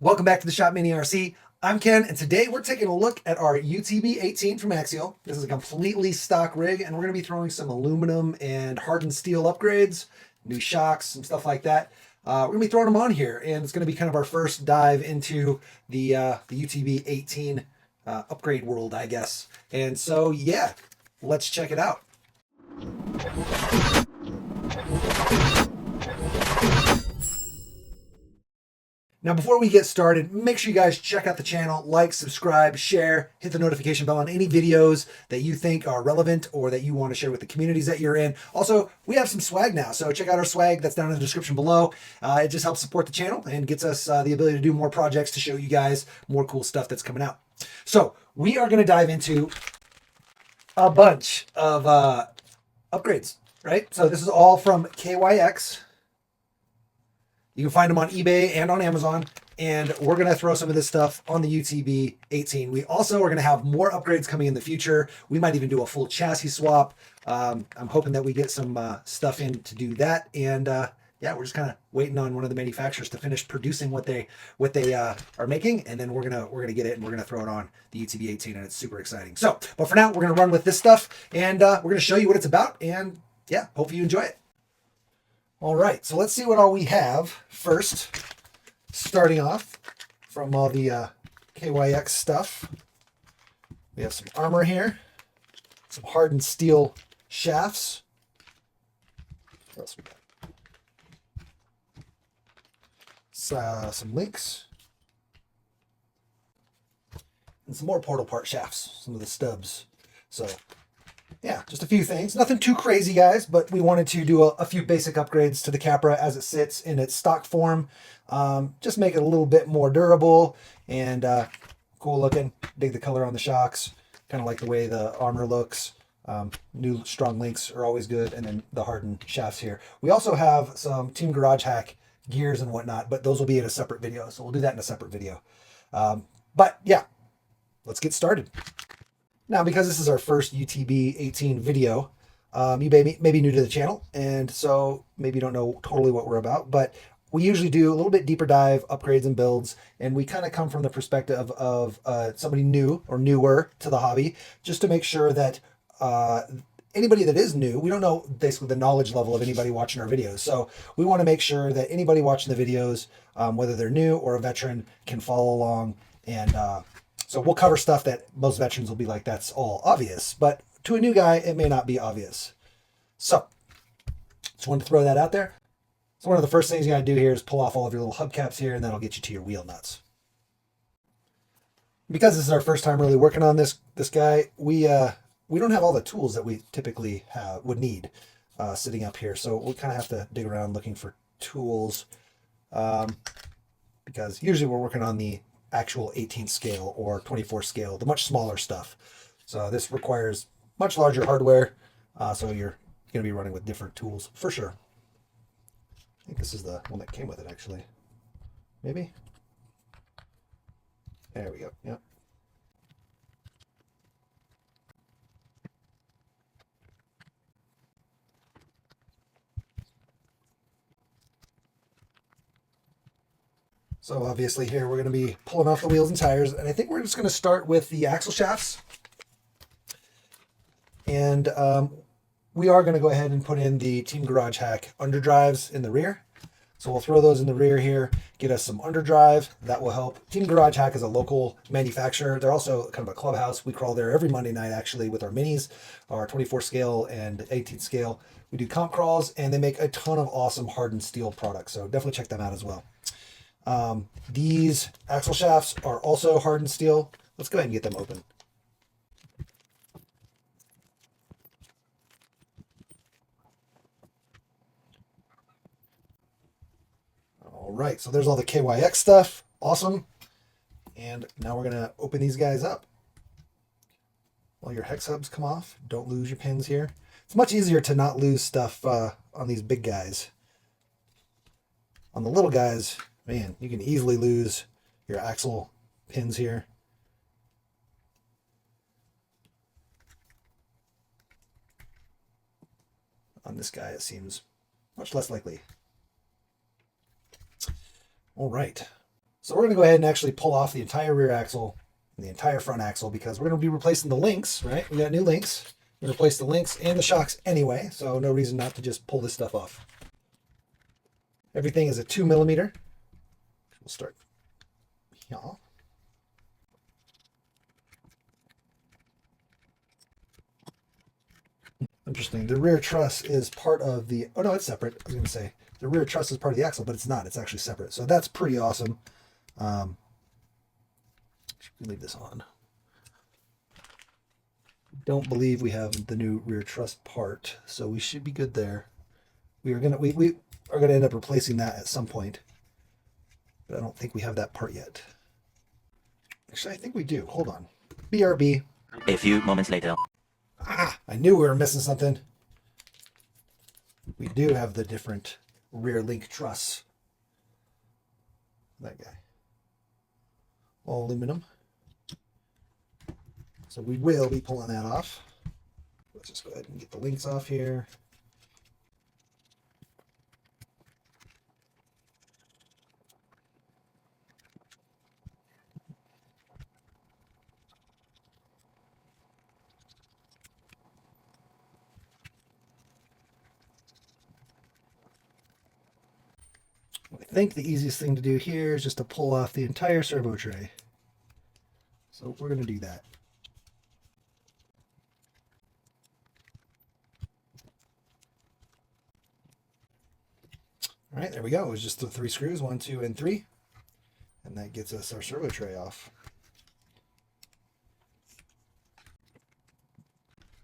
Welcome back to the Shop Mini RC. I'm Ken, and today we're taking a look at our UTB18 from Axial. This is a completely stock rig, and we're going to be throwing some aluminum and hardened steel upgrades, new shocks, some stuff like that. We're going to be throwing them on here, and it's going to be kind of our first dive into the UTB18 upgrade world, I guess. And so, yeah, let's check it out. Now, before we get started, make sure you guys check out the channel, like, subscribe, share, hit the notification bell on any videos that you think are relevant or that you want to share with the communities that you're in. Also, we have some swag now, so check out our swag. That's down in the description below. It just helps support the channel and gets us the ability to do more projects to show you guys more cool stuff that's coming out. So we are going to dive into a bunch of upgrades, right? So this is all from KYX. You can find them on eBay and on Amazon, and we're going to throw some of this stuff on the UTB18. We also are going to have more upgrades coming in the future. We might even do a full chassis swap. I'm hoping that we get some stuff in to do that, and yeah, we're just kind of waiting on one of the manufacturers to finish producing what they are making, and then we're gonna get it and we're gonna throw it on the UTB18, and it's super exciting. So, but for now, we're gonna run with this stuff, and we're gonna show you what it's about, and yeah, hopefully you enjoy it. All right, so let's see what all we have first. Starting off from all the KYX stuff. We have some armor here, some hardened steel shafts. What else we got? Some links. And some more portal part shafts, some of the stubs. So yeah, just a few things. Nothing too crazy, guys, but we wanted to do a few basic upgrades to the Capra as it sits in its stock form. Just make it a little bit more durable and cool looking. Dig the color on the shocks. Kind of like the way the armor looks. New strong links are always good. And then the hardened shafts here. We also have some Team Garage Hack gears and whatnot, but those will be in a separate video. So we'll do that in a separate video. But yeah, let's get started. Now, because this is our first UTB18 video, you may be new to the channel, and so maybe you don't know totally what we're about, but we usually do a little bit deeper dive upgrades and builds, and we kind of come from the perspective of somebody new or newer to the hobby, just to make sure that anybody that is new, we don't know basically the knowledge level of anybody watching our videos, so we want to make sure that anybody watching the videos, whether they're new or a veteran, can follow along. And so we'll cover stuff that most veterans will be like, that's all obvious. But to a new guy, it may not be obvious. So just wanted to throw that out there. So one of the first things you got to do here is pull off all of your little hubcaps here, and that'll get you to your wheel nuts. Because this is our first time really working on this guy, we don't have all the tools that we typically would need sitting up here. So we kind of have to dig around looking for tools because usually we're working on the actual 18 scale or 24 scale, the much smaller stuff. So this requires much larger hardware. So you're going to be running with different tools for sure. I think this is the one that came with it actually. Maybe. There we go. Yep. So obviously here we're going to be pulling off the wheels and tires, and I think we're just going to start with the axle shafts. And we are going to go ahead and put in the Team Garage Hack underdrives in the rear. So we'll throw those in the rear here, get us some underdrive. That will help. Team Garage Hack is a local manufacturer. They're also kind of a clubhouse. We crawl there every Monday night actually with our minis, our 24 scale and 18 scale. We do comp crawls, and they make a ton of awesome hardened steel products. So definitely check them out as well. These axle shafts are also hardened steel. Let's go ahead and get them open. All right, so there's all the KYX stuff. Awesome. And now we're going to open these guys up. While your hex hubs come off, don't lose your pins here. It's much easier to not lose stuff on these big guys. On the little guys, man, you can easily lose your axle pins here. On this guy, it seems much less likely. All right. So we're going to go ahead and actually pull off the entire rear axle and the entire front axle because we're going to be replacing the links, right? We got new links. We replaced the links and the shocks anyway, so no reason not to just pull this stuff off. Everything is a 2mm. We'll start here. Interesting. The rear truss is part of the... Oh, no, it's separate. I was going to say the rear truss is part of the axle, but it's not. It's actually separate. So that's pretty awesome. Leave this on. Don't believe we have the new rear truss part, so we should be good there. We are gonna end up replacing that at some point, but I don't think we have that part yet. Actually, I think we do. Hold on. BRB. A few moments later. Ah, I knew we were missing something. We do have the different rear link truss. That guy. All aluminum. So we will be pulling that off. Let's just go ahead and get the links off here. I think the easiest thing to do here is just to pull off the entire servo tray. So we're going to do that. All right, there we go. It was just the 3 screws, 1, 2, and 3. And that gets us our servo tray off.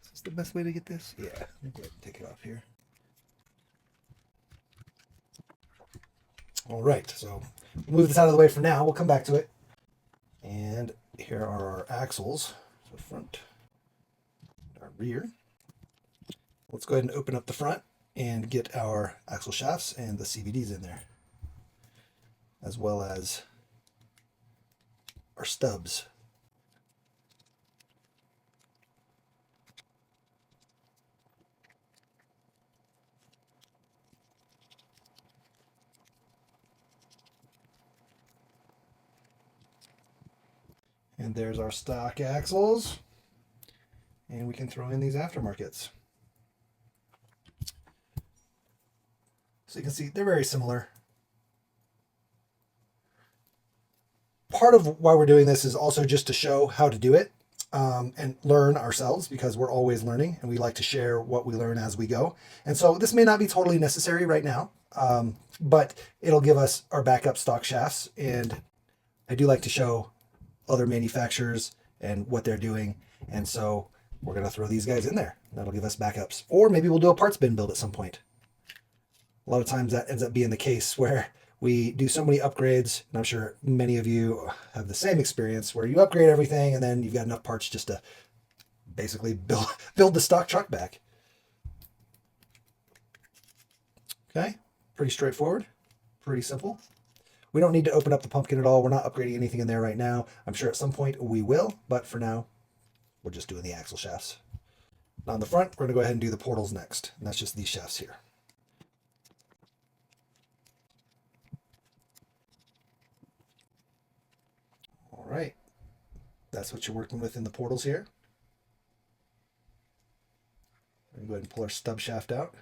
Is this the best way to get this? Yeah, I'll go ahead and take it off here. All right, so we'll move this out of the way for now. We'll come back to it. And here are our axles. So front, our rear. Let's go ahead and open up the front and get our axle shafts and the CVDs in there, as well as our stubs. And there's our stock axles. And we can throw in these aftermarkets. So you can see they're very similar. Part of why we're doing this is also just to show how to do it and learn ourselves, because we're always learning and we like to share what we learn as we go. And so this may not be totally necessary right now, but it'll give us our backup stock shafts. And I do like to show other manufacturers and what they're doing. And so we're going to throw these guys in there. That'll give us backups. Or maybe we'll do a parts bin build at some point. A lot of times that ends up being the case where we do so many upgrades, and I'm sure many of you have the same experience, where you upgrade everything and then you've got enough parts just to basically build the stock truck back. Okay, pretty straightforward, pretty simple. We don't need to open up the pumpkin at all. We're not upgrading anything in there right now. I'm sure at some point we will, but for now, we're just doing the axle shafts. Now on the front, we're going to go ahead and do the portals next, and that's just these shafts here. All right, that's what you're working with in the portals here. We're going to go ahead and pull our stub shaft out.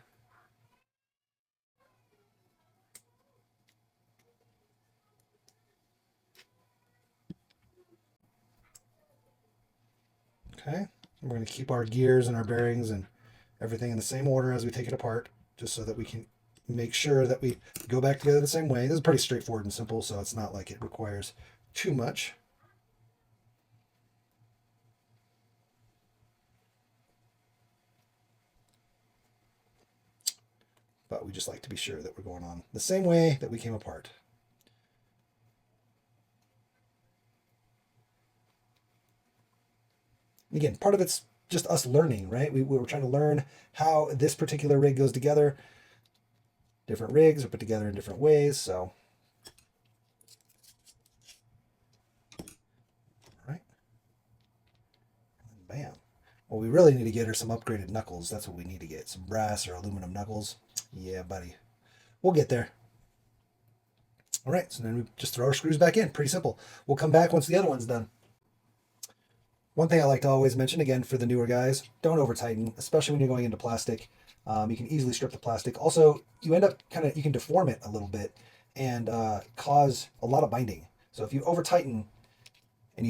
Okay, we're going to keep our gears and our bearings and everything in the same order as we take it apart, just so that we can make sure that we go back together the same way. This is pretty straightforward and simple, so it's not like it requires too much. But we just like to be sure that we're going on the same way that we came apart. Again, part of it's just us learning, right? We were trying to learn how this particular rig goes together. Different rigs are put together in different ways, so. All right. And bam. What we really need to get are some upgraded knuckles. That's what we need to get. Some brass or aluminum knuckles. Yeah, buddy. We'll get there. All right, so then we just throw our screws back in. Pretty simple. We'll come back once the other one's done. One thing I like to always mention, again, for the newer guys, don't over tighten, especially when you're going into plastic. You can easily strip the plastic. Also, you end up you can deform it a little bit and cause a lot of binding. So if you over tighten and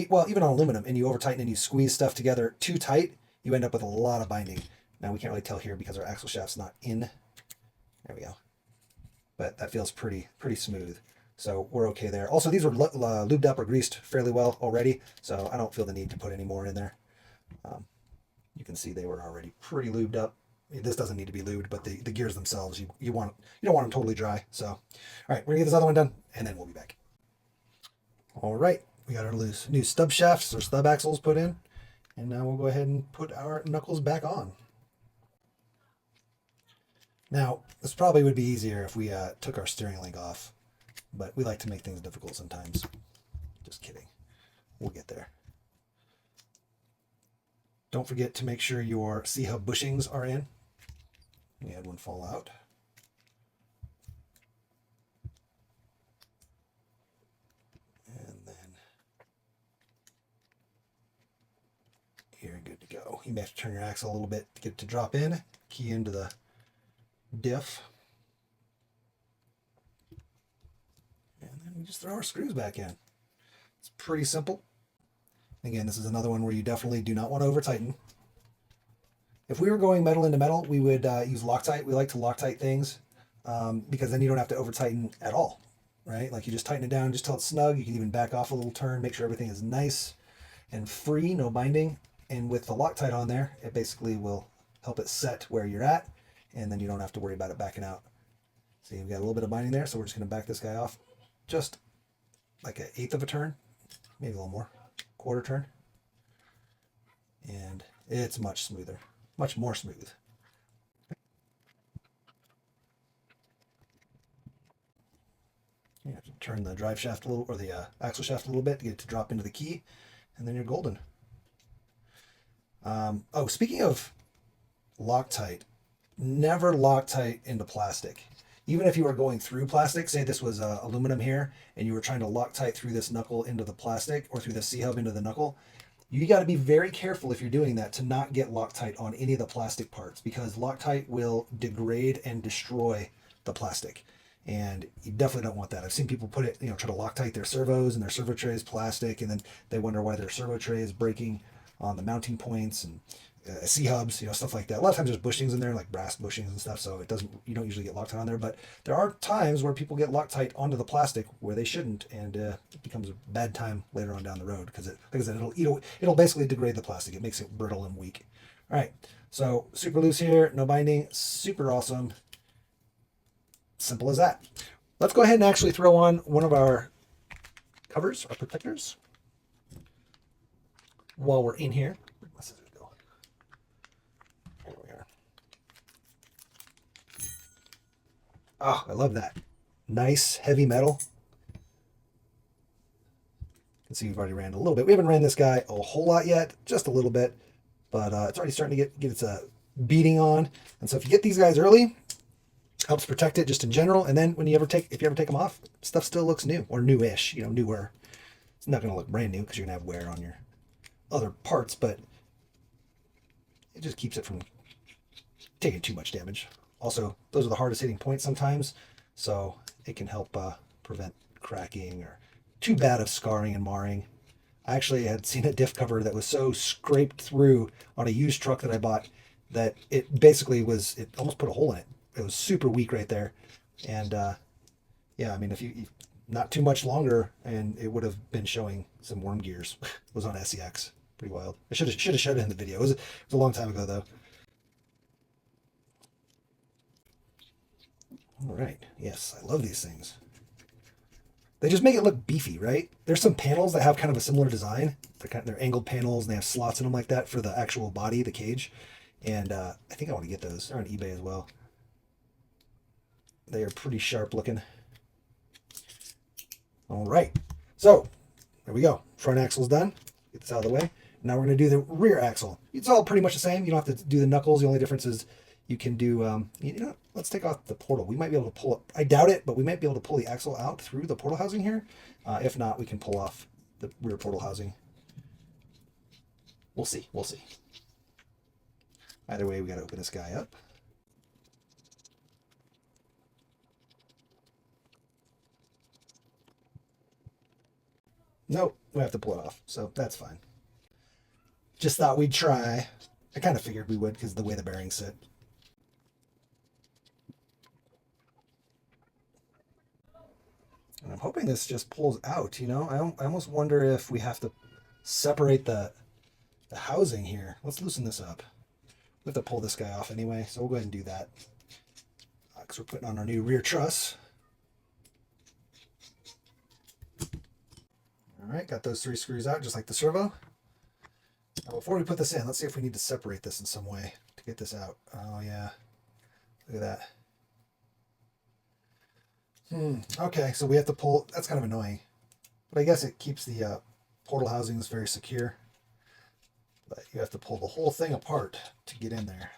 well, even on aluminum, and you over tighten and you squeeze stuff together too tight, you end up with a lot of binding. Now we can't really tell here because our axle shaft's not in. There we go. But that feels pretty smooth. So we're okay there. Also, these were lubed up or greased fairly well already, so I don't feel the need to put any more in there. You can see they were already pretty lubed up. This doesn't need to be lubed, but the gears themselves, you don't want them totally dry. So, all right, we're gonna get this other one done, and then we'll be back. All right, we got our new stub shafts or stub axles put in, and now we'll go ahead and put our knuckles back on. Now, this probably would be easier if we took our steering link off, but we like to make things difficult sometimes. Just kidding. We'll get there. Don't forget to make sure your C-hub bushings are in. We had one fall out. And then you're good to go. You may have to turn your axle a little bit to get it to drop in. Key into the diff. And then we just throw our screws back in. It's pretty simple. Again, this is another one where you definitely do not want to over tighten. If we were going metal into metal, we would use Loctite. We like to Loctite things because then you don't have to over tighten at all, right? Like you just tighten it down just till it's snug. You can even back off a little turn, make sure everything is nice and free, no binding. And with the Loctite on there, it basically will help it set where you're at, and then you don't have to worry about it backing out. See, we've got a little bit of binding there, so we're just going to back this guy off just like 1/8 of a turn, maybe a little more, quarter turn. And it's much smoother. Much more smooth. You have to turn the drive shaft a little, or the axle shaft a little bit to get it to drop into the key, and then you're golden. Oh, speaking of Loctite, never Loctite into plastic. Even if you were going through plastic, say this was aluminum here, and you were trying to Loctite through this knuckle into the plastic, or through the C-hub into the knuckle, you got to be very careful if you're doing that to not get Loctite on any of the plastic parts, because Loctite will degrade and destroy the plastic. And you definitely don't want that. I've seen people put it, try to Loctite their servos and their servo tray is plastic, and then they wonder why their servo tray is breaking on the mounting points and C-hubs, stuff like that. A lot of times there's bushings in there, like brass bushings and stuff, so you don't usually get Loctite on there, but there are times where people get Loctite onto the plastic where they shouldn't, and it becomes a bad time later on down the road, because like I said, it'll basically degrade the plastic. It makes it brittle and weak. All right, so super loose here, no binding, super awesome. Simple as that. Let's go ahead and actually throw on one of our covers, our protectors, while we're in here. Where'd my scissors go? There we are. Oh, I love that. Nice, heavy metal. You can see we've already ran a little bit. We haven't ran this guy a whole lot yet, just a little bit, but it's already starting to get its beating on. And so if you get these guys early, helps protect it just in general. And then if you ever take them off, stuff still looks new, or newish, newer. It's not going to look brand new because you're going to have wear on your other parts, but it just keeps it from taking too much damage. Also, those are the hardest hitting points sometimes, so it can help prevent cracking or too bad of scarring and marring. I actually had seen a diff cover that was so scraped through on a used truck that I bought that it almost put a hole in it. It was super weak right there. And yeah, I mean, if you not too much longer, and it would have been showing some worm gears. It was on SEX. Pretty wild. I should have showed it in the video. It was a long time ago, though. All right. Yes, I love these things. They just make it look beefy, right? There's some panels that have kind of a similar design. They're angled panels, and they have slots in them like that for the actual body, the cage. And I think I want to get those. They're on eBay as well. They are pretty sharp looking. All right. So there we go. Front axle's done. Get this out of the way. Now we're going to do the rear axle. It's all pretty much the same. You don't have to do the knuckles. The only difference is you can do, you know, let's take off the portal. We might be able to pull it. I doubt it, but we might be able to pull the axle out through the portal housing here. If not, we can pull off the rear portal housing. We'll see. We'll see. Either way, we got to open this guy up. Nope, we have to pull it off, so that's fine. Just thought we'd try. I kind of figured we would because of the way the bearings sit. And I'm hoping this just pulls out, you know? I almost wonder if we have to separate the housing here. Let's loosen this up. We have to pull this guy off anyway, so we'll go ahead and do that. Because we're putting on our new rear truss. All right, got those 3 screws out just like the servo. Now before we put this in, let's see if we need to separate this in some way to get this out. Oh yeah, look at that. Okay, so we have to pull, that's kind of annoying. But I guess it keeps the portal housings very secure. But you have to pull the whole thing apart to get in there.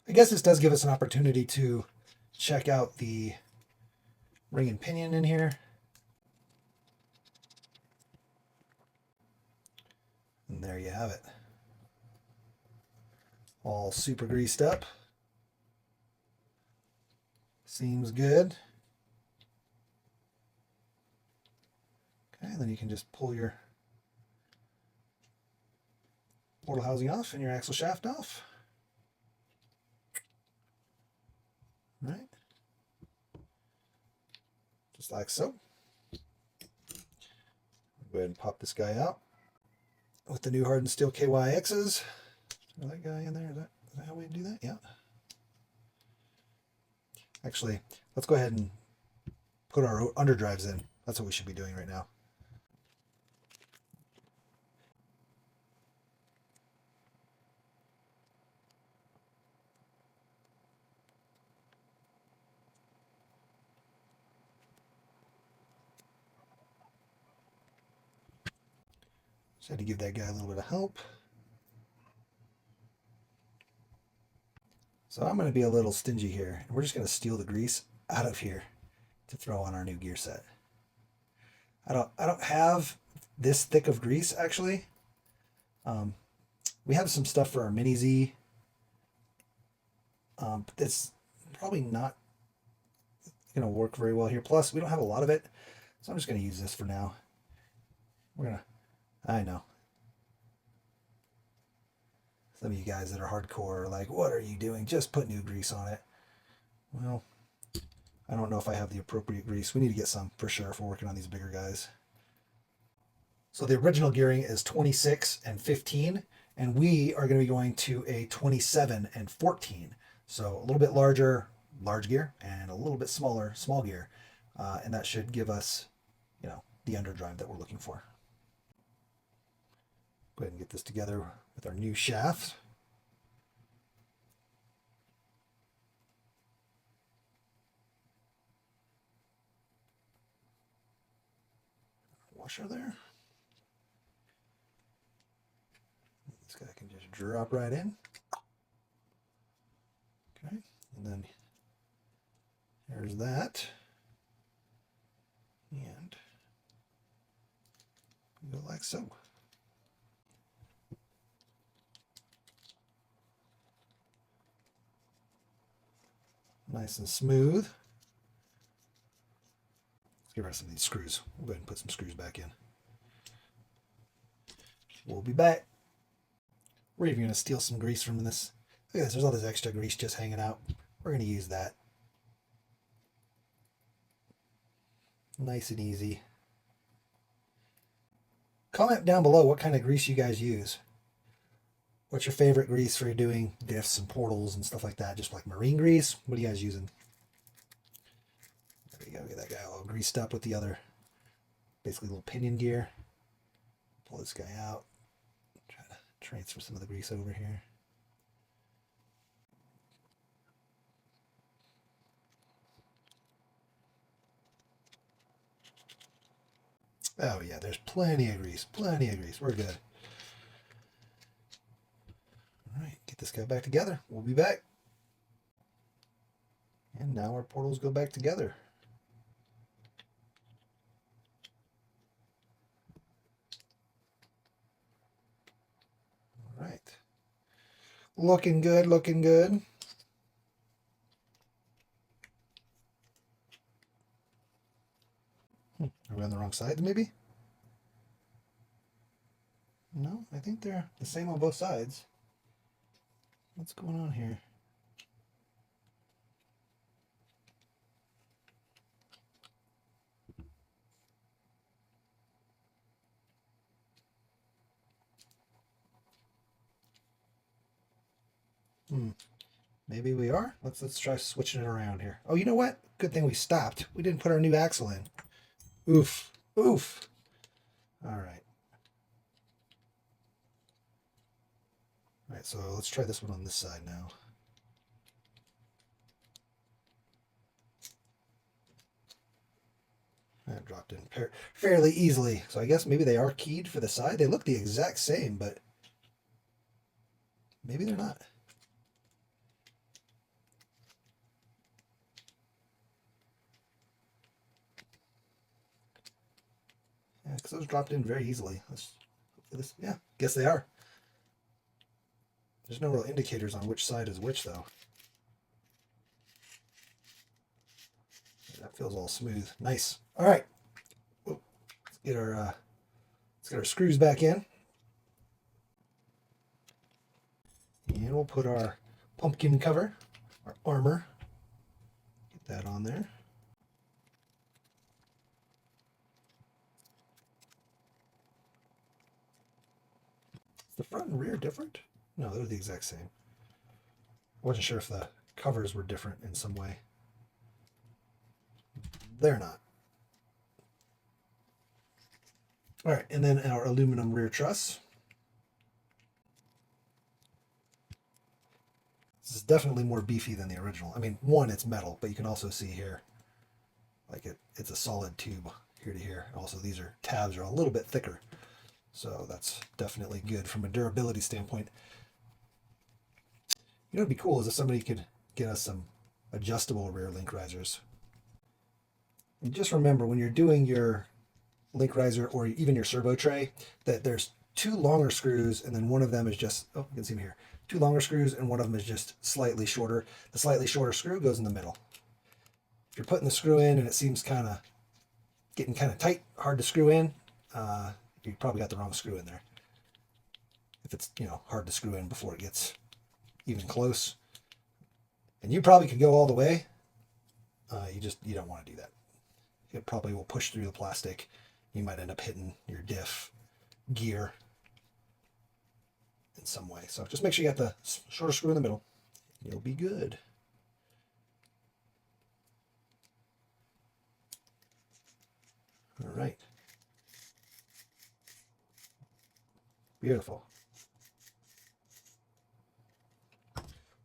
I guess this does give us an opportunity to check out the ring and pinion in here. And there you have it. All super greased up. Seems good. Okay, then you can just pull your portal housing off and your axle shaft off. All right. Just like so. Go ahead and pop this guy out with the new hardened steel KYXs. Is that guy in there? Is that how we do that? Yeah. Actually, let's go ahead and put our underdrives in. That's what we should be doing right now. Just had to give that guy a little bit of help. So I'm going to be a little stingy here. We're just going to steal the grease out of here to throw on our new gear set. I don't have this thick of grease actually. We have some stuff for our Mini Z, but that's probably not going to work very well here. Plus, we don't have a lot of it, so I'm just going to use this for now. I know. Some of you guys that are hardcore are like, what are you doing? Just put new grease on it. Well, I don't know if I have the appropriate grease. We need to get some for sure if we're working on these bigger guys. So the original gearing is 26 and 15, and we are going to be going to a 27 and 14. So a little bit larger, large gear, and a little bit smaller, small gear. And that should give us, you know, the underdrive that we're looking for. Go ahead and get this together with our new shafts. Washer there. This guy can just drop right in. Okay, and then there's that. And go like so. Nice and smooth. Let's get rid of some of these screws. We'll go ahead and put some screws back in. We'll be back. We're even going to steal some grease from this. Look at this, there's all this extra grease just hanging out. We're going to use that. Nice and easy. Comment down below what kind of grease you guys use. What's your favorite grease for doing diffs and portals and stuff like that? Just like marine grease? What are you guys using? There we go. Get that guy all greased up with the other, basically little pinion gear. Pull this guy out. Try to transfer some of the grease over here. Oh yeah, there's plenty of grease, plenty of grease. We're good. All right, get this guy back together. We'll be back. And now our portals go back together. All right. Looking good, looking good. Are we on the wrong side, maybe? No, I think they're the same on both sides. What's going on here? Maybe we are. Let's try switching it around here. Oh, you know what? Good thing we stopped. We didn't put our new axle in. Oof. Oof. All right. All right, so let's try this one on this side now. That dropped in fairly easily. So I guess maybe they are keyed for the side. They look the exact same, but maybe they're not. Yeah, because those dropped in very easily. Yeah, guess they are. There's no real indicators on which side is which, though. That feels all smooth. Nice. All right. Let's get our screws back in. And we'll put our pumpkin cover, our armor. Get that on there. Is the front and rear different? No, they're the exact same. I wasn't sure if the covers were different in some way. They're not. All right, and then our aluminum rear truss. This is definitely more beefy than the original. I mean, one, it's metal, but you can also see here, like it's a solid tube here to here. Also, these tabs are a little bit thicker. So that's definitely good from a durability standpoint. You know what'd be cool is if somebody could get us some adjustable rear link risers. And just remember when you're doing your link riser or even your servo tray that there's two longer screws and then one of them is just, oh, you can see them here. Two longer screws and one of them is just slightly shorter. The slightly shorter screw goes in the middle. If you're putting the screw in and it seems getting kind of tight, hard to screw in, you probably got the wrong screw in there. If it's, hard to screw in before it gets even close. And you probably could go all the way. You don't want to do that. It probably will push through the plastic. You might end up hitting your diff gear in some way. So just make sure you got the shorter screw in the middle. You'll be good. All right. Beautiful.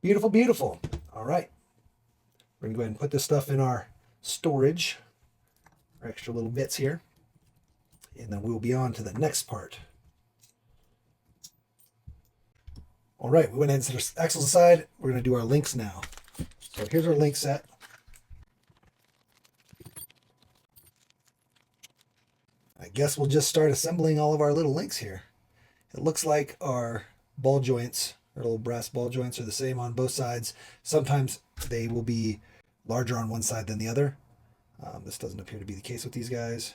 Beautiful, beautiful. All right. We're going to go ahead and put this stuff in our storage, our extra little bits here. And then we'll be on to the next part. All right, we went ahead and set our axles aside. We're going to do our links now. So here's our link set. I guess we'll just start assembling all of our little links here. It looks like our ball joints, our little brass ball joints, are the same on both sides. Sometimes they will be larger on one side than the other. This doesn't appear to be the case with these guys.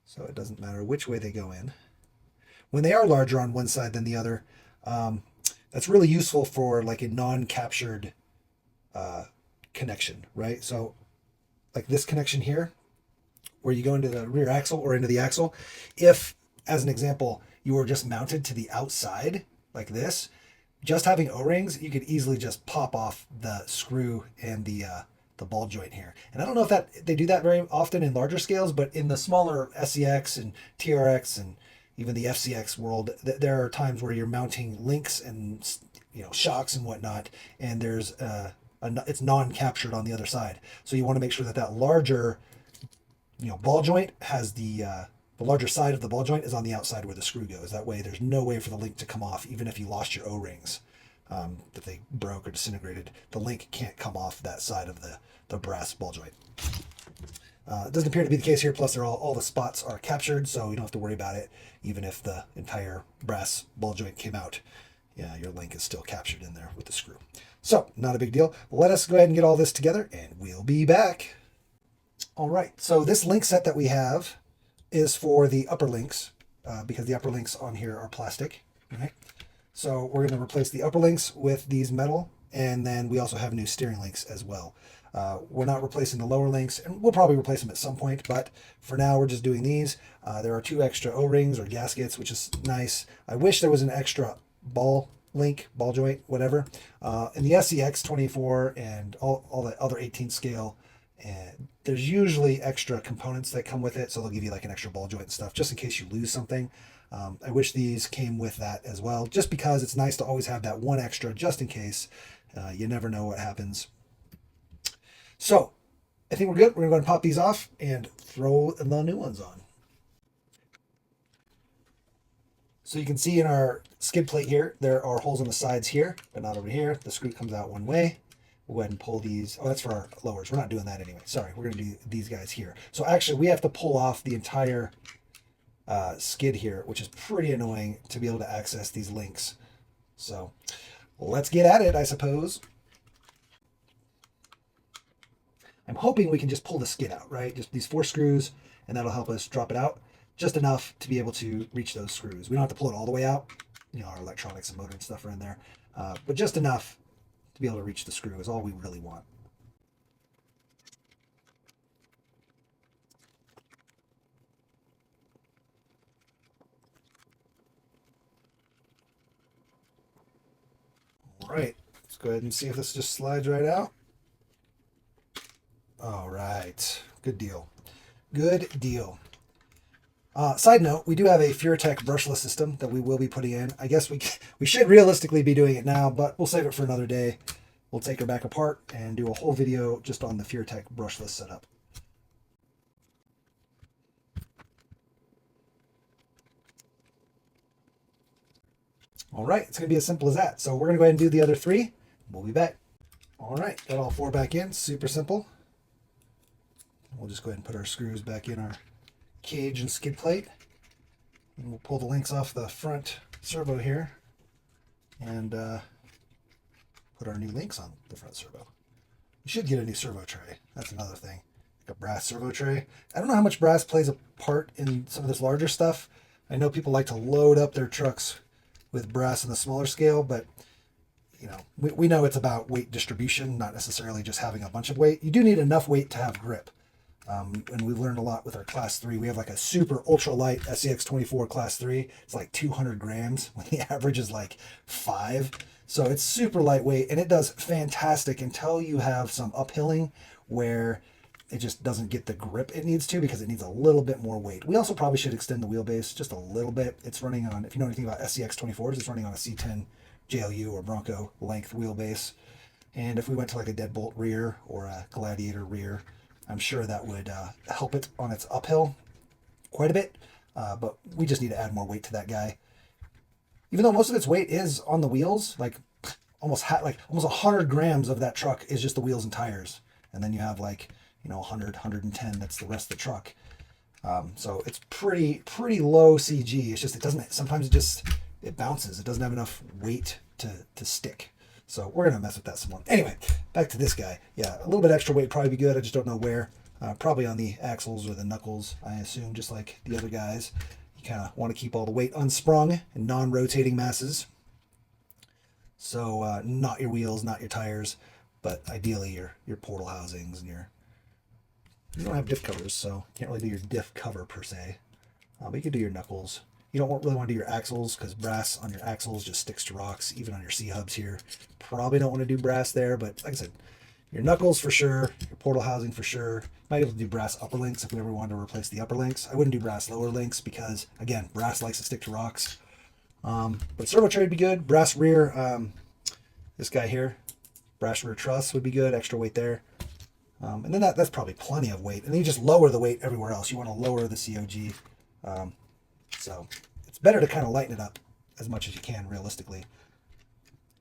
So it doesn't matter which way they go in. When they are larger on one side than the other, that's really useful for like a non-captured connection, right? So like this connection here, where you go into the rear axle or into the axle, if, as an example, you were just mounted to the outside like this, just having O-rings, you could easily just pop off the screw and the ball joint here. And I don't know if they do that very often in larger scales, but in the smaller SCX and TRX and even the FCX world, there are times where you're mounting links and shocks and whatnot, and there's it's non-captured on the other side. So you want to make sure that larger ball joint has the larger side of the ball joint is on the outside where the screw goes. That way there's no way for the link to come off, even if you lost your O-rings, that they broke or disintegrated. The link can't come off that side of the brass ball joint. It doesn't appear to be the case here, plus all the spots are captured, so you don't have to worry about it. Even if the entire brass ball joint came out, yeah, your link is still captured in there with the screw. So, not a big deal. Let us go ahead and get all this together, and we'll be back. All right, so this link set that we have is for the upper links, because the upper links on here are plastic, right? So we're going to replace the upper links with these metal, and then we also have new steering links as well. We're not replacing the lower links, and we'll probably replace them at some point, but for now we're just doing these. There are 2 extra O-rings or gaskets, which is nice. I wish there was an extra ball joint, whatever. In the SCX24 and all the other 18 scale, and there's usually extra components that come with it, so they'll give you like an extra ball joint and stuff, just in case you lose something. I wish these came with that as well, just because it's nice to always have that one extra, just in case. You never know what happens. So, I think we're good. We're going to go ahead and pop these off and throw the new ones on. So you can see in our skid plate here, there are holes on the sides here, but not over here. The screw comes out one way. We'll go ahead and pull these. Oh, that's for our lowers. We're not doing that anyway. Sorry, we're going to do these guys here. So actually, we have to pull off the entire skid here, which is pretty annoying to be able to access these links. So let's get at it, I suppose. I'm hoping we can just pull the skid out, right? Just these 4 screws, and that'll help us drop it out just enough to be able to reach those screws. We don't have to pull it all the way out. Our electronics and motor and stuff are in there, but just enough to be able to reach the screw is all we really want. All right, let's go ahead and see if this just slides right out. All right, good deal. Good deal. Side note, we do have a Furatech brushless system that we will be putting in. I guess we should realistically be doing it now, but we'll save it for another day. We'll take her back apart and do a whole video just on the Furatech brushless setup. All right, it's going to be as simple as that. So we're going to go ahead and do the other 3. We'll be back. All right, got all 4 back in. Super simple. We'll just go ahead and put our screws back in our cage and skid plate. And we'll pull the links off the front servo here and put our new links on the front servo. You should get a new servo tray. That's another thing. Like a brass servo tray. I don't know how much brass plays a part in some of this larger stuff. I know people like to load up their trucks with brass in the smaller scale, but we know it's about weight distribution, not necessarily just having a bunch of weight. You do need enough weight to have grip. And we've learned a lot with our class 3. We have like a super ultra light SCX24 class 3. It's like 200 grams when the average is like 5. So it's super lightweight, and it does fantastic until you have some uphilling where it just doesn't get the grip it needs to, because it needs a little bit more weight. We also probably should extend the wheelbase just a little bit. It's running on, if you know anything about SCX24s, it's running on a C10 JLU or Bronco length wheelbase. And if we went to like a deadbolt rear or a Gladiator rear, I'm sure that would help it on its uphill quite a bit, but we just need to add more weight to that guy. Even though most of its weight is on the wheels, like almost 100 grams of that truck is just the wheels and tires, and then you have like 100, 110 that's the rest of the truck. So it's pretty low CG. It's just sometimes it bounces. It doesn't have enough weight to stick. So we're going to mess with that some more. Anyway, back to this guy. Yeah, a little bit extra weight would probably be good. I just don't know where. Probably on the axles or the knuckles, I assume, just like the other guys. You kind of want to keep all the weight unsprung and non-rotating masses. So not your wheels, not your tires, but ideally your portal housings and you don't have diff covers, so can't really do your diff cover per se. But you could do your knuckles. You don't really want to do your axles because brass on your axles just sticks to rocks, even on your C-hubs here. Probably don't want to do brass there, but like I said, your knuckles for sure, your portal housing for sure. Might be able to do brass upper links if we ever wanted to replace the upper links. I wouldn't do brass lower links because, again, brass likes to stick to rocks. But servo tray would be good. Brass rear, this guy here, brass rear truss would be good, extra weight there. And then that's probably plenty of weight. And then you just lower the weight everywhere else. You want to lower the COG. So it's better to kind of lighten it up as much as you can realistically.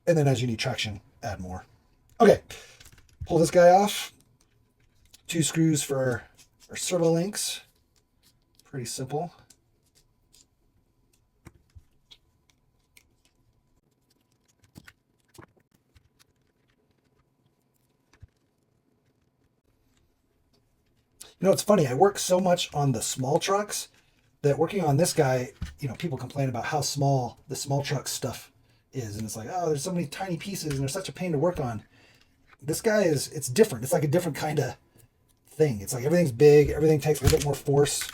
And then as you need traction, add more. Okay, pull this guy off. 2 screws for our servo links. Pretty simple. You know, it's funny. I work so much on the small trucks that working on this guy, you know, people complain about how small the small truck stuff is. And it's like, oh, there's so many tiny pieces and they're such a pain to work on. This guy it's different. It's like a different kind of thing. It's like everything's big. Everything takes a little bit more force.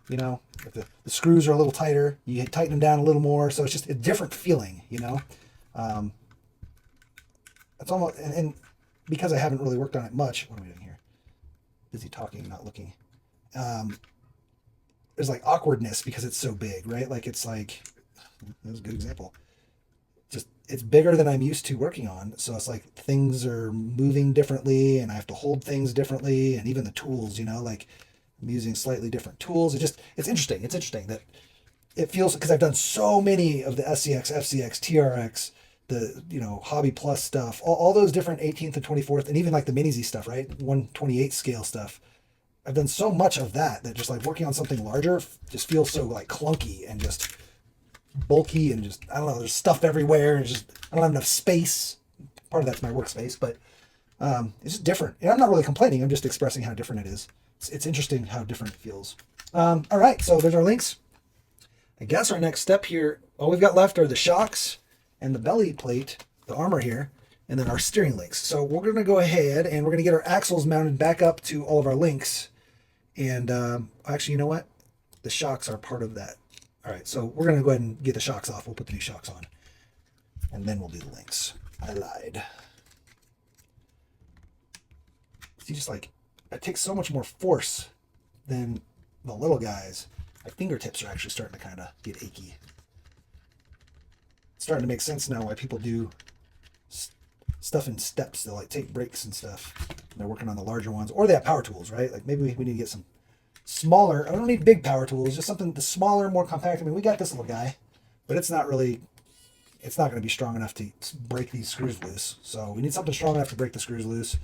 You know, if the screws are a little tighter, you tighten them down a little more. So it's just a different feeling, you know. It's almost, and because I haven't really worked on it much, what am I doing here? Busy talking, not looking. There's like awkwardness because it's so big, right? Like it's like, that's a good example. Just, it's bigger than I'm used to working on. So it's like things are moving differently and I have to hold things differently. And even the tools, you know, like I'm using slightly different tools. It's interesting. It's interesting that it feels, because I've done so many of the SCX, FCX, TRX, the, you know, Hobby Plus stuff, all those different 18th and 24th, and even like the Mini Z stuff, right? 1/28 scale stuff. I've done so much of that just like working on something larger just feels so like clunky and just bulky and just, I don't know, there's stuff everywhere and just, I don't have enough space. Part of that's my workspace, but it's just different. And I'm not really complaining. I'm just expressing how different it is. It's interesting how different it feels. All right, so there's our links. I guess our next step here, all we've got left are the shocks and the belly plate, the armor here, and then our steering links. So we're going to go ahead and we're going to get our axles mounted back up to all of our links. And actually, you know what? The shocks are part of that. All right, so we're going to go ahead and get the shocks off. We'll put the new shocks on. And then we'll do the links. I lied. See, just like, it takes so much more force than the little guys. My fingertips are actually starting to kind of get achy. It's starting to make sense now why people do stuff in steps. They'll like take breaks and stuff. And they're working on the larger ones, or they have power tools, right? Like maybe we need to get some smaller. I don't need big power tools, just something the smaller, more compact. I mean, we got this little guy, but it's not going to be strong enough to break these screws loose. So we need something strong enough to break the screws loose.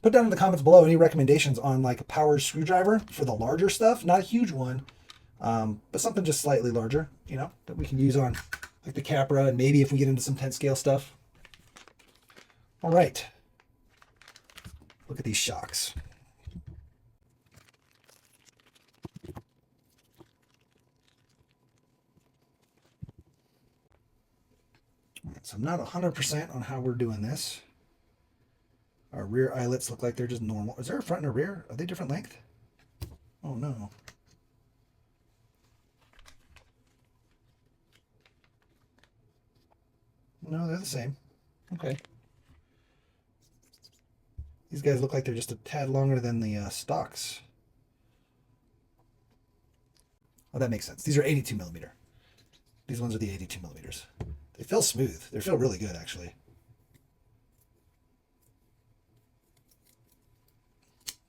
Put down in the comments below any recommendations on like a power screwdriver for the larger stuff, not a huge one, but something just slightly larger, you know, that we can use on like the Capra, and maybe if we get into some 10 scale stuff. All right, look at these shocks. All right, so I'm not 100% on how we're doing this. Our rear eyelets look like they're just normal. Is there a front and a rear? Are they different length? Oh no. No, they're the same. Okay. These guys look like they're just a tad longer than the stocks. Oh, that makes sense. These are 82 millimeter. These ones are the 82 millimeters. They feel smooth. They feel really good, actually.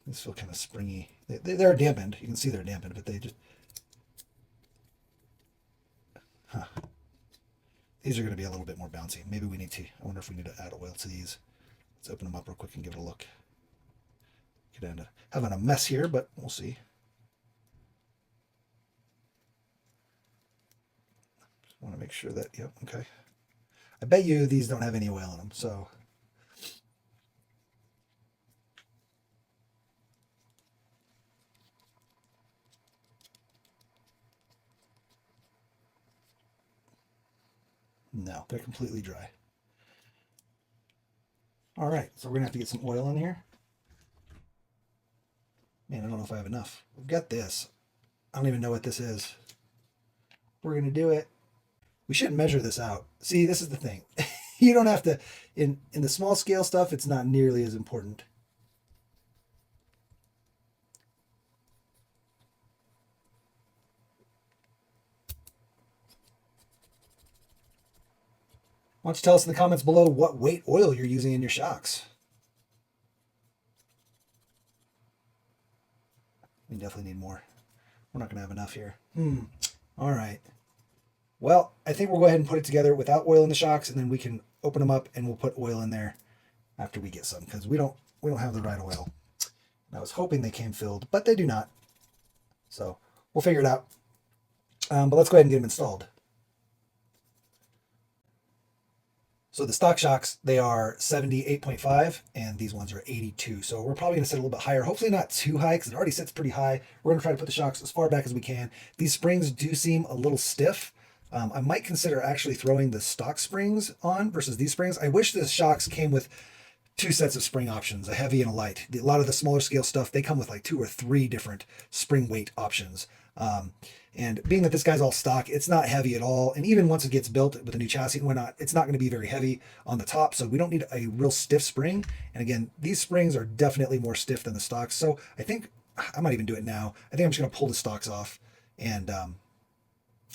These feel kind of springy. They're dampened. You can see they're dampened, but they just... Huh. These are going to be a little bit more bouncy. Maybe we need to... I wonder if we need to add oil to these. Let's open them up real quick and give it a look. Could end up having a mess here, but we'll see. Just want to make sure that... Yep, okay. I bet you these don't have any oil in them, so... No, they're completely dry. All right, so we're gonna have to get some oil in here. Man, I don't know if I have enough. We've got this. I don't even know what this is. We're gonna do it. We shouldn't measure this out. See, this is the thing. You don't have to, in the small scale stuff, it's not nearly as important. Why don't you tell us in the comments below what weight oil you're using in your shocks? We definitely need more. We're not going to have enough here. All right. Well, I think we'll go ahead and put it together without oil in the shocks, and then we can open them up and we'll put oil in there after we get some, because we don't have the right oil. And I was hoping they came filled, but they do not. So we'll figure it out. But let's go ahead and get them installed. So the stock shocks, they are 78.5, and these ones are 82. So we're probably going to set a little bit higher. Hopefully not too high, because it already sits pretty high. We're going to try to put the shocks as far back as we can. These springs do seem a little stiff. I might consider actually throwing the stock springs on versus these springs. I wish the shocks came with 2 sets of spring options, a heavy and a light. A lot of the smaller scale stuff, they come with like 2 or 3 different spring weight options. And being that this guy's all stock, it's not heavy at all. And even once it gets built with a new chassis and whatnot, it's not going to be very heavy on the top. So we don't need a real stiff spring. And again, these springs are definitely more stiff than the stocks. So I think I might even do it now. I think I'm just going to pull the stocks off, and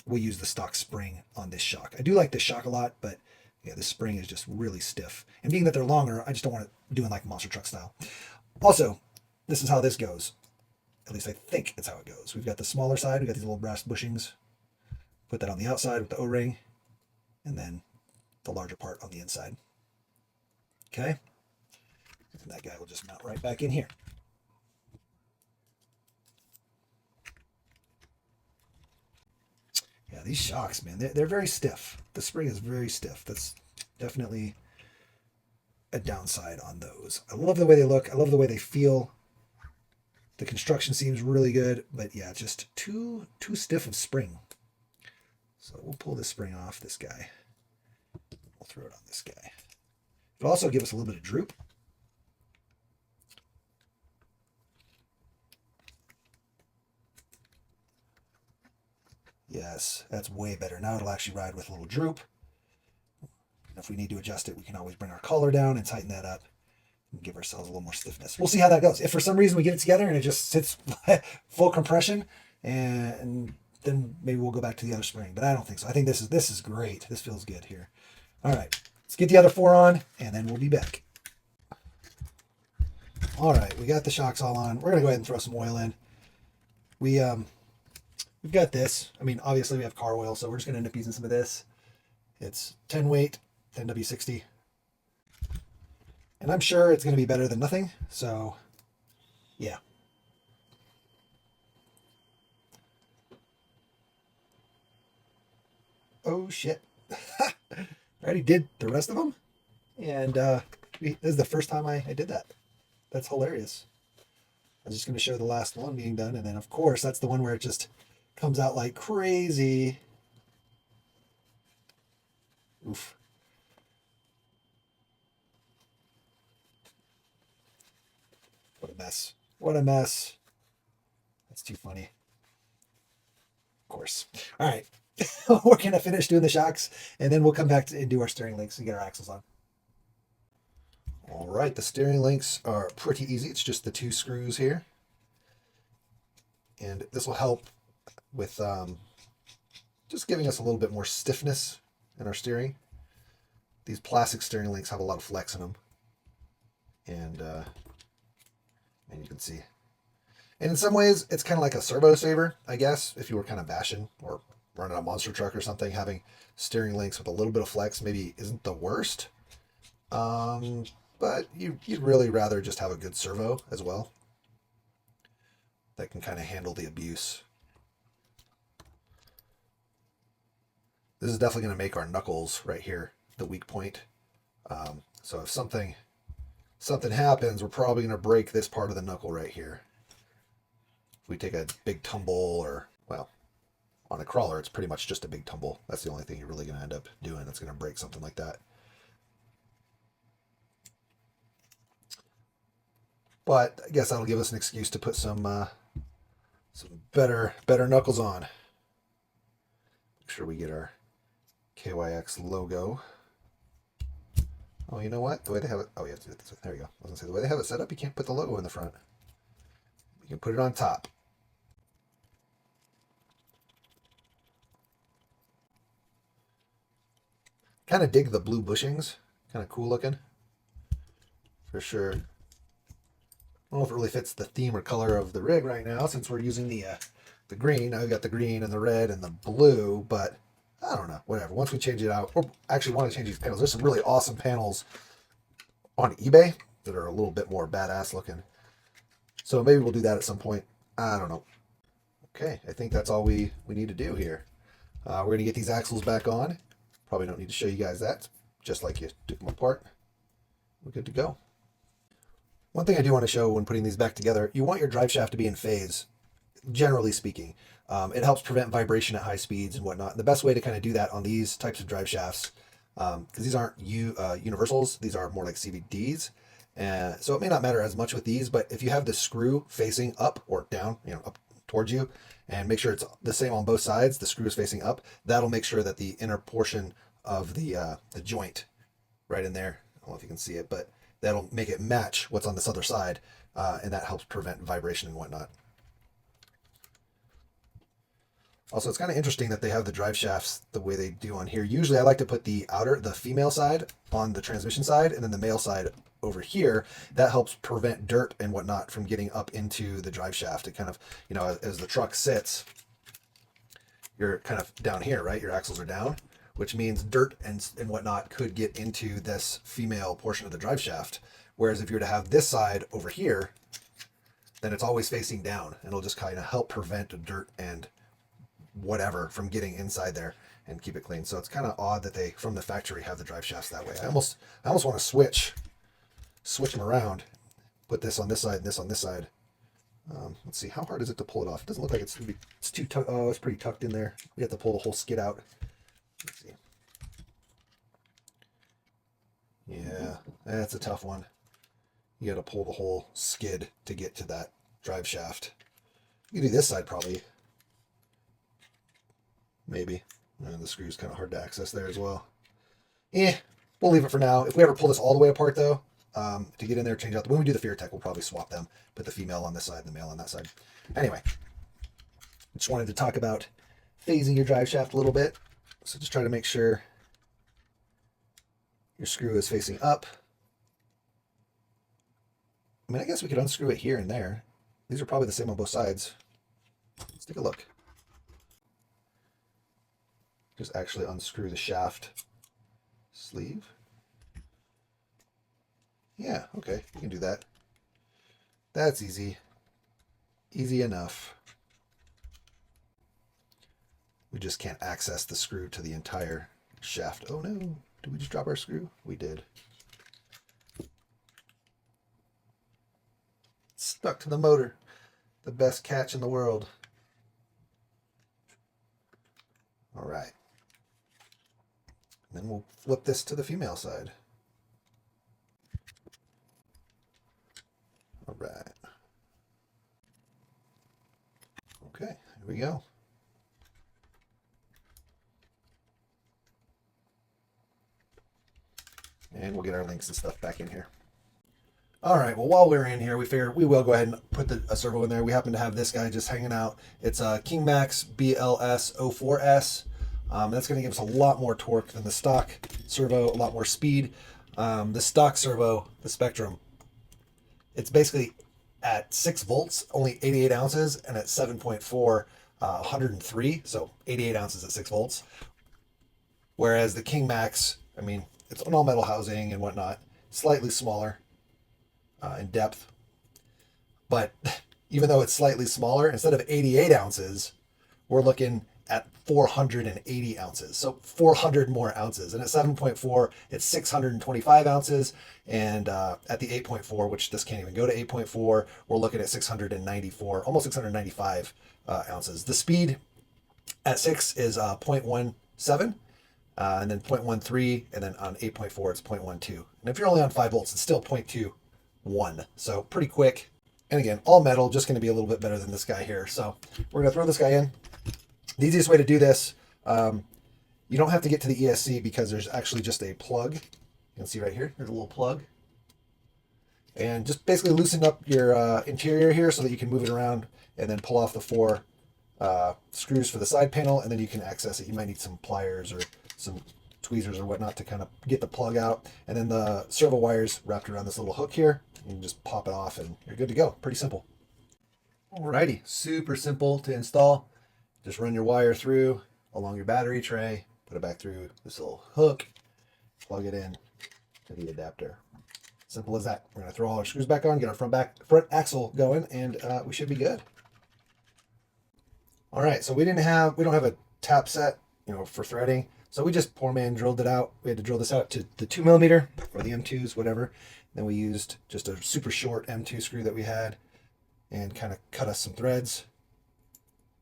we'll use the stock spring on this shock. I do like this shock a lot, but yeah, this spring is just really stiff. And being that they're longer, I just don't want it doing like monster truck style. Also, this is how this goes. At least I think it's how it goes. We've got the smaller side. We've got these little brass bushings. Put that on the outside with the O-ring. And then the larger part on the inside. Okay. And that guy will just mount right back in here. Yeah, these shocks, man, they're very stiff. The spring is very stiff. That's definitely a downside on those. I love the way they look. I love the way they feel. The construction seems really good, but yeah, just too stiff of spring. So we'll pull this spring off this guy. We'll throw it on this guy. It'll also give us a little bit of droop. Yes, that's way better. Now it'll actually ride with a little droop. And if we need to adjust it, we can always bring our collar down and tighten that up. Give ourselves a little more stiffness. We'll see how that goes. If for some reason we get it together and it just sits full compression, and then maybe we'll go back to the other spring. But I don't think so. I think this is great. This feels good here. All right, let's get the other 4 on, and then we'll be back. All right, we got the shocks all on. We're gonna go ahead and throw some oil in. We've got this. I mean, obviously we have car oil, so we're just gonna end up using some of this. It's 10 weight, 10W60. And I'm sure it's going to be better than nothing. So, yeah. Oh, shit. I already did the rest of them. And this is the first time I did that. That's hilarious. I was just going to show the last one being done. And then, of course, that's the one where it just comes out like crazy. Oof. What a mess. What a mess. That's too funny. Of course. All right. We're going to finish doing the shocks, and then we'll come back and do our steering links and get our axles on. All right. The steering links are pretty easy. It's just the 2 screws here. And this will help with just giving us a little bit more stiffness in our steering. These plastic steering links have a lot of flex in them. And you can see. And in some ways, it's kind of like a servo saver, I guess, if you were kind of bashing or running a monster truck or something, having steering links with a little bit of flex maybe isn't the worst. But you'd really rather just have a good servo as well that can kind of handle the abuse. This is definitely going to make our knuckles right here the weak point. So if something happens, we're probably going to break this part of the knuckle right here. If we take a big tumble, or, well, on a crawler, it's pretty much just a big tumble. That's the only thing you're really going to end up doing that's going to break something like that. But I guess that'll give us an excuse to put some better knuckles on. Make sure we get our KYX logo. Oh, you know what? The way they have it... Oh, yeah, there you go. I was going to say, the way they have it set up, you can't put the logo in the front. You can put it on top. Kind of dig the blue bushings. Kind of cool looking. For sure. don't know if it really fits the theme or color of the rig right now since we're using the green. Now we've got the green and the red and the blue, but I don't know, whatever. Once we change it out, or actually want to change these panels, there's some really awesome panels on eBay that are a little bit more badass looking. So maybe we'll do that at some point. I don't know. Okay, I think that's all we need to do here. We're going to get these axles back on. Probably don't need to show you guys that. Just like you took them apart. We're good to go. One thing I do want to show when putting these back together, you want your drive shaft to be in phase, generally speaking. It helps prevent vibration at high speeds and whatnot. And the best way to kind of do that on these types of drive shafts, because these aren't universals, these are more like CVDs. So it may not matter as much with these, but if you have the screw facing up or down, up towards you, and make sure it's the same on both sides, the screw is facing up, that'll make sure that the inner portion of the joint right in there, I don't know if you can see it, but that'll make it match what's on this other side, and that helps prevent vibration and whatnot. Also, it's kind of interesting that they have the drive shafts the way they do on here. Usually I like to put the female side on the transmission side, and then the male side over here. That helps prevent dirt and whatnot from getting up into the drive shaft. It kind of, as the truck sits, you're kind of down here, right? Your axles are down, which means dirt and whatnot could get into this female portion of the drive shaft. Whereas if you were to have this side over here, then it's always facing down, and it'll just kind of help prevent dirt and whatever from getting inside there and keep it clean. So it's kind of odd that they, from the factory, have the drive shafts that way. I almost want to switch them around, put this on this side and this on this side. Let's see, how hard is it to pull it off? It doesn't look like it's too oh, it's pretty tucked in there. We have to pull the whole skid out. Let's see. Yeah, that's a tough one. You got to pull the whole skid to get to that drive shaft. You can do this side probably. Maybe. And the screw's kind of hard to access there as well. We'll leave it for now. If we ever pull this all the way apart though, to get in there, change out, when we do the Fear Tech, we'll probably swap them, put the female on this side and the male on that side. Anyway, just wanted to talk about phasing your drive shaft a little bit. So just try to make sure your screw is facing up. I mean, I guess we could unscrew it here and there. These are probably the same on both sides. Let's take a look. Just actually unscrew the shaft sleeve. Yeah, okay, you can do that. That's easy. Easy enough. We just can't access the screw to the entire shaft. Oh no, did we just drop our screw? We did. Stuck to the motor. The best catch in the world. All right. Then we'll flip this to the female side. All right. Okay, here we go. And we'll get our links and stuff back in here. All right, well, while we're in here, we figured we will go ahead and put a servo in there. We happen to have this guy just hanging out. It's a KYX BLS04S. That's going to give us a lot more torque than the stock servo, a lot more speed. The stock servo, the Spectrum, it's basically at 6 volts, only 88 ounces, and at 7.4, 103, so 88 ounces at 6 volts. Whereas the KYX, I mean, it's an all metal housing and whatnot, slightly smaller in depth. But even though it's slightly smaller, instead of 88 ounces, we're looking at 480 ounces. So 400 more ounces. And at 7.4, it's 625 ounces. And at the 8.4, which this can't even go to 8.4, we're looking at 694, almost 695 ounces. The speed at 6 is 0.17, and then 0.13, and then on 8.4, it's 0.12. And if you're only on 5 volts, it's still 0.21. So pretty quick. And again, all metal, just going to be a little bit better than this guy here. So we're going to throw this guy in. The easiest way to do this, you don't have to get to the ESC because there's actually just a plug. You can see right here, there's a little plug. And just basically loosen up your interior here so that you can move it around and then pull off the 4 screws for the side panel, and then you can access it. You might need some pliers or some tweezers or whatnot to kind of get the plug out. And then the servo wires wrapped around this little hook here. You can just pop it off and you're good to go. Pretty simple. Alrighty, super simple to install. Just run your wire through along your battery tray, put it back through this little hook, plug it in to the adapter. Simple as that. We're going to throw all our screws back on, get our front axle going, and we should be good. All right, so we don't have a tap set, for threading. So we just poor man drilled it out. We had to drill this out to the 2mm or the M2s, whatever. Then we used just a super short M2 screw that we had and kind of cut us some threads.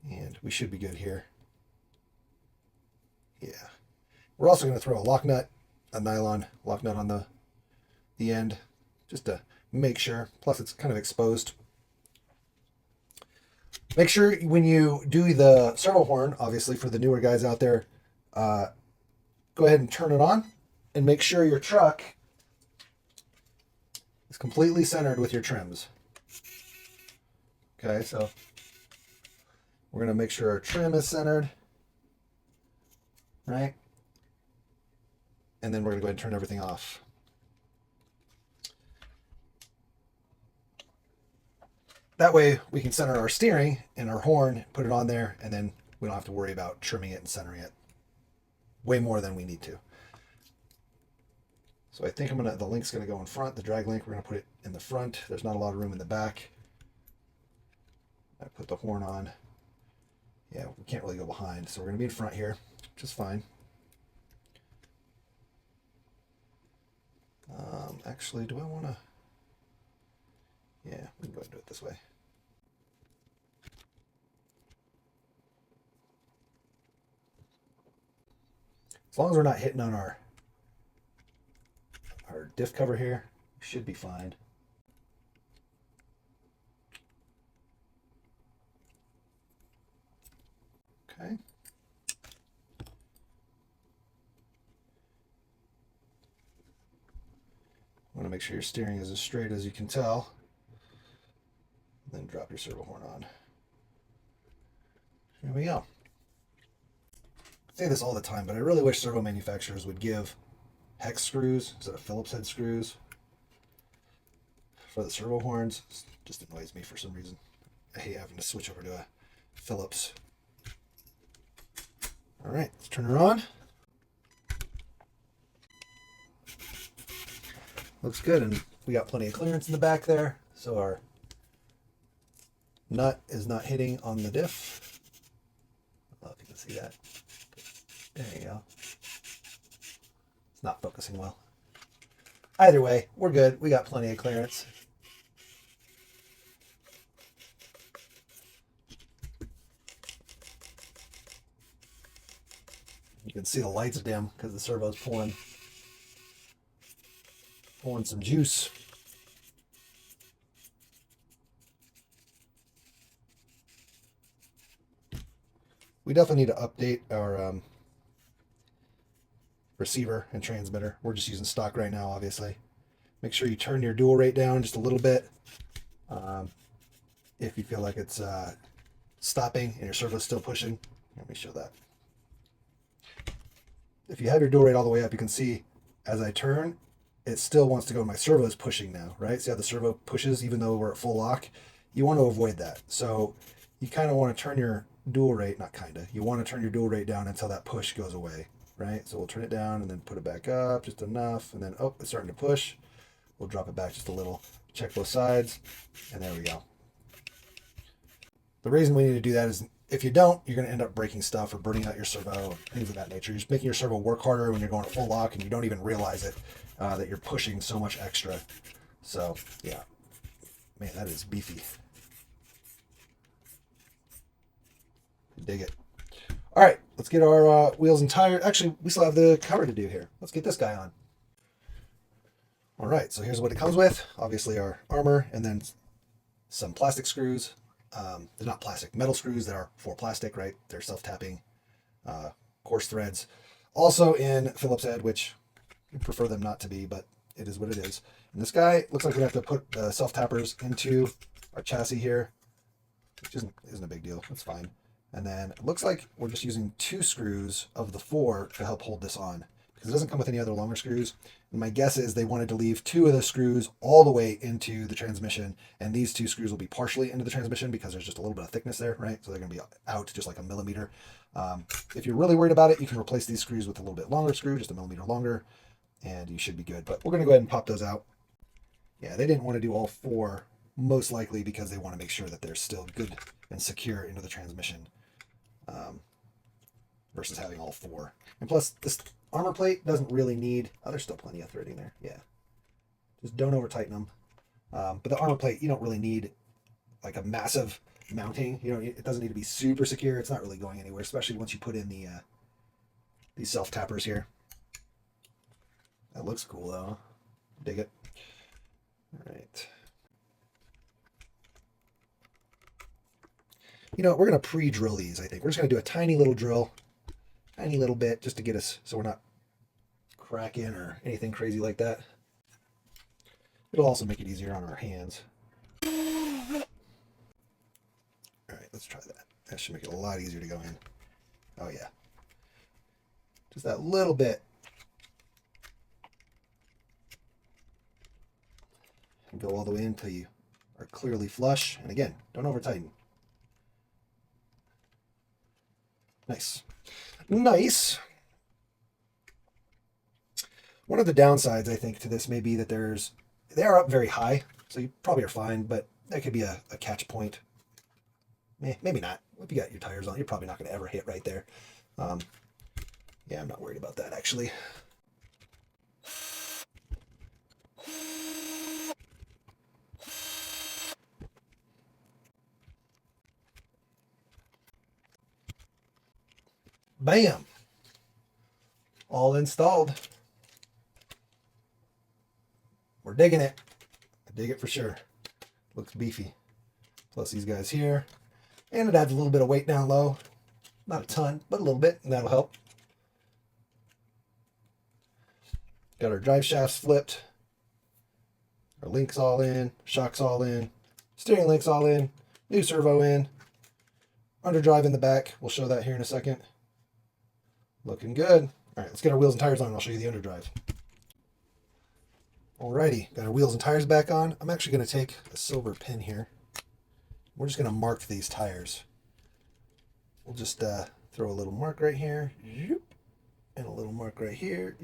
And we should be good here. Yeah. We're also going to throw a lock nut, a nylon lock nut on the end, just to make sure. Plus it's kind of exposed. Make sure when you do the servo horn, obviously for the newer guys out there, go ahead and turn it on and make sure your truck is completely centered with your trims. Okay, so we're going to make sure our trim is centered, right? And then we're going to go ahead and turn everything off. That way we can center our steering and our horn, put it on there, and then we don't have to worry about trimming it and centering it way more than we need to. So I think the link's going to go in front. The drag link, we're going to put it in the front. There's not a lot of room in the back. I put the horn on. Yeah, we can't really go behind, so we're going to be in front here, which is fine. Actually, do I want to? Yeah, we can go ahead and do it this way. As long as we're not hitting on our diff cover here, we should be fine. Okay. Want to make sure your steering is as straight as you can tell. Then drop your servo horn on. Here we go. I say this all the time, but I really wish servo manufacturers would give hex screws instead of Phillips head screws for the servo horns. It just annoys me for some reason. I hate having to switch over to a Phillips. All right, let's turn her on. Looks good, and we got plenty of clearance in the back there, so our nut is not hitting on the diff. I don't know if you can see that. There you go. It's not focusing well. Either way, we're good. We got plenty of clearance. You can see the lights dim because the servo's pulling some juice. We definitely need to update our receiver and transmitter. We're just using stock right now, obviously. Make sure you turn your dual rate down just a little bit. If you feel like it's stopping and your servo's still pushing, let me show that. If you have your dual rate all the way up, you can see as I turn, it still wants to go. My servo is pushing now, right? See how the servo pushes even though we're at full lock? You want to avoid that. So you kind of want to turn your dual rate, not kind of, you want to turn your dual rate down until that push goes away, right? So we'll turn it down and then put it back up just enough. And then, oh, it's starting to push. We'll drop it back just a little, check both sides, and there we go. The reason we need to do that is if you don't, you're going to end up breaking stuff or burning out your servo, things of that nature. You're just making your servo work harder when you're going at full lock and you don't even realize it, that you're pushing so much extra. So, yeah. Man, that is beefy. Dig it. All right, let's get our wheels and tires. Actually, we still have the cover to do here. Let's get this guy on. All right, so here's what it comes with. Obviously our armor and then some plastic screws. They're not plastic, metal screws that are for plastic, right? They're self-tapping coarse threads. Also in Phillips head, which I prefer them not to be, but it is what it is. And this guy looks like we have to put the self-tappers into our chassis here, which isn't a big deal. That's fine. And then it looks like we're just using 2 screws of the 4 to help hold this on, because it doesn't come with any other longer screws. And my guess is they wanted to leave 2 of the screws all the way into the transmission, and these 2 screws will be partially into the transmission because there's just a little bit of thickness there, right? So they're going to be out just like a millimeter. If you're really worried about it, you can replace these screws with a little bit longer screw, just a millimeter longer, and you should be good. But we're going to go ahead and pop those out. Yeah, they didn't want to do all 4, most likely because they want to make sure that they're still good and secure into the transmission, versus having all 4. And plus, this armor plate doesn't really need... Oh, there's still plenty of threading there. Yeah. Just don't over-tighten them. But the armor plate, you don't really need like a massive mounting. You know, it doesn't need to be super secure. It's not really going anywhere, especially once you put in the these self-tappers here. That looks cool, though. Dig it. All right. You know, we're going to pre-drill these, I think. We're just going to do a tiny little drill, tiny little bit, just to get us, so we're not cracking or anything crazy like that. It'll also make it easier on our hands. All right, let's try that. That should make it a lot easier to go in. Oh, yeah. Just that little bit. And go all the way in until you are clearly flush. And again, don't over-tighten. Nice. Nice. One of the downsides, I think, to this may be that they are up very high, so you probably are fine, but that could be a catch point. Maybe not. If you got your tires on, you're probably not going to ever hit right there. Yeah, I'm not worried about that, actually. Bam! All installed. We're digging it. I dig it for sure. Looks beefy. Plus these guys here. And it adds a little bit of weight down low. Not a ton, but a little bit, and that'll help. Got our drive shafts flipped. Our links all in. Shocks all in. Steering links all in. New servo in. Underdrive in the back. We'll show that here in a second. Looking good. All right, let's get our wheels and tires on and I'll show you the underdrive. Alrighty, got our wheels and tires back on. I'm actually going to take a silver pin here. We're just going to mark these tires. We'll just throw a little mark right here. And a little mark right here.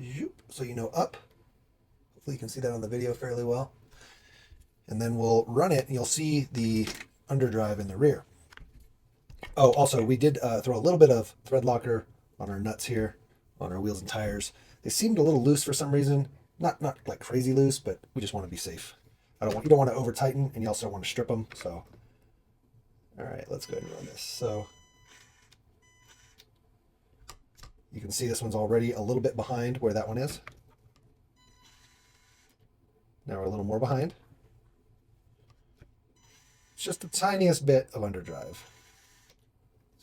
So you know up. Hopefully you can see that on the video fairly well. And then we'll run it and you'll see the underdrive in the rear. Oh, also we did throw a little bit of thread locker on our nuts here, on our wheels and tires. They seemed a little loose for some reason. Not like crazy loose, but we just want to be safe. You don't want to over tighten, and you also don't want to strip them. So, all right, let's go ahead and run this. So you can see this one's already a little bit behind where that one is. Now we're a little more behind. It's just the tiniest bit of underdrive.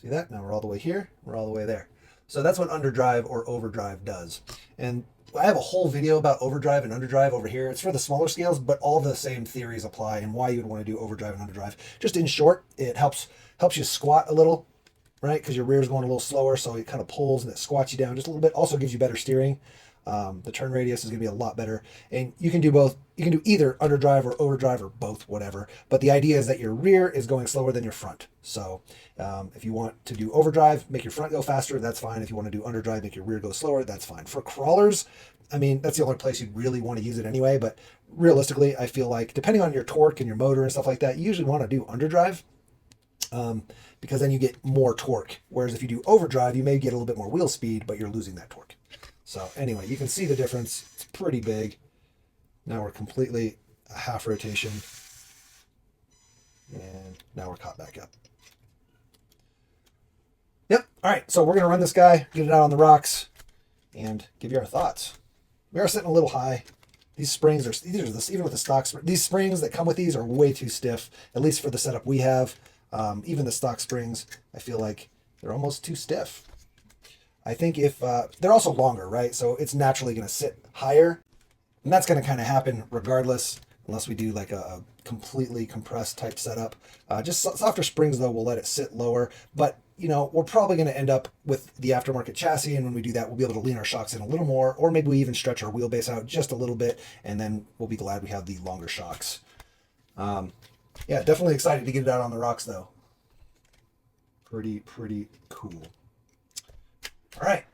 See that? Now we're all the way here. We're all the way there. So that's what underdrive or overdrive does. And I have a whole video about overdrive and underdrive over here. It's for the smaller scales, but all the same theories apply and why you would want to do overdrive and underdrive. Just in short, it helps you squat a little, right? Because your rear is going a little slower, so it kind of pulls and it squats you down just a little bit. Also gives you better steering. The turn radius is going to be a lot better. And you can do both. You can do either underdrive or overdrive or both, whatever. But the idea is that your rear is going slower than your front. So if you want to do overdrive, make your front go faster, that's fine. If you want to do underdrive, make your rear go slower, that's fine. For crawlers, I mean, that's the only place you'd really want to use it anyway. But realistically, I feel like depending on your torque and your motor and stuff like that, you usually want to do underdrive. Because then you get more torque. Whereas if you do overdrive, you may get a little bit more wheel speed, but you're losing that torque. So anyway, you can see the difference. It's pretty big. Now we're completely a half rotation. And now we're caught back up. Yep. All right. So we're going to run this guy, get it out on the rocks, and give you our thoughts. We are sitting a little high. These springs are, even with the stock, these springs that come with these are way too stiff, at least for the setup we have. Even the stock springs, I feel like they're almost too stiff. I think if they're also longer, right? So it's naturally going to sit higher, and that's going to kind of happen regardless. unless we do like a completely compressed type setup. Just softer springs though, we'll let it sit lower. But you know, we're probably going to end up with the aftermarket chassis, and when we do that, we'll be able to lean our shocks in a little more, or maybe we even stretch our wheelbase out just a little bit, and then we'll be glad we have the longer shocks. Yeah, definitely excited to get it out on the rocks though. Pretty cool. All right.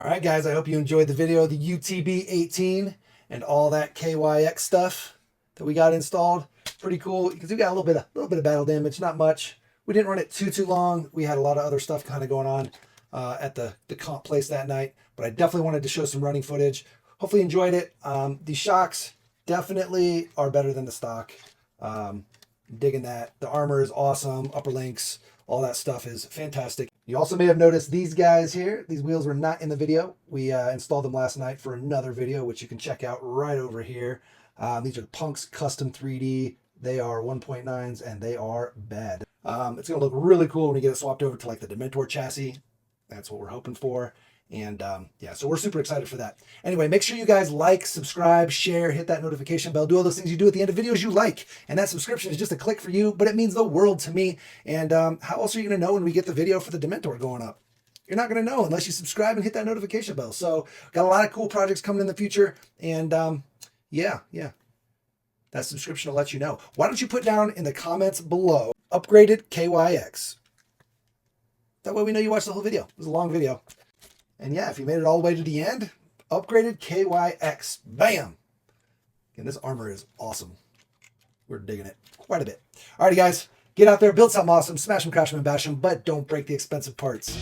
All right, guys, I hope you enjoyed the video of the UTB18 and all that KYX stuff that we got installed. Pretty cool because we got a little bit of battle damage, not much. We didn't run it too long. We had a lot of other stuff kind of going on at the comp place that night, but I definitely wanted to show some running footage. Hopefully you enjoyed it. These shocks definitely are better than the stock. Digging that. The armor is awesome. Upper links, all that stuff is fantastic. You also may have noticed these guys here. These wheels were not in the video. We installed them last night for another video, which you can check out right over here. These are Punk's Custom 3D. They are 1.9s and they are bad. It's going to look really cool when we get it swapped over to like the Dementor chassis. That's what we're hoping for. And yeah, so we're super excited for that. Anyway, make sure you guys like, subscribe, share, hit that notification bell, do all those things you do at the end of videos you like. And that subscription is just a click for you, but it means the world to me. And how else are you going to know when we get the video for the Dementor going up? You're not going to know unless you subscribe and hit that notification bell. So got a lot of cool projects coming in the future. And yeah, that subscription will let you know. Why don't you put down in the comments below, upgraded KYX. That way we know you watched the whole video. It was a long video. And yeah, if you made it all the way to the end, upgraded KYX. Bam! And this armor is awesome. We're digging it quite a bit. Alrighty, guys. Get out there, build something awesome, smash them, crash them, and bash them, but don't break the expensive parts.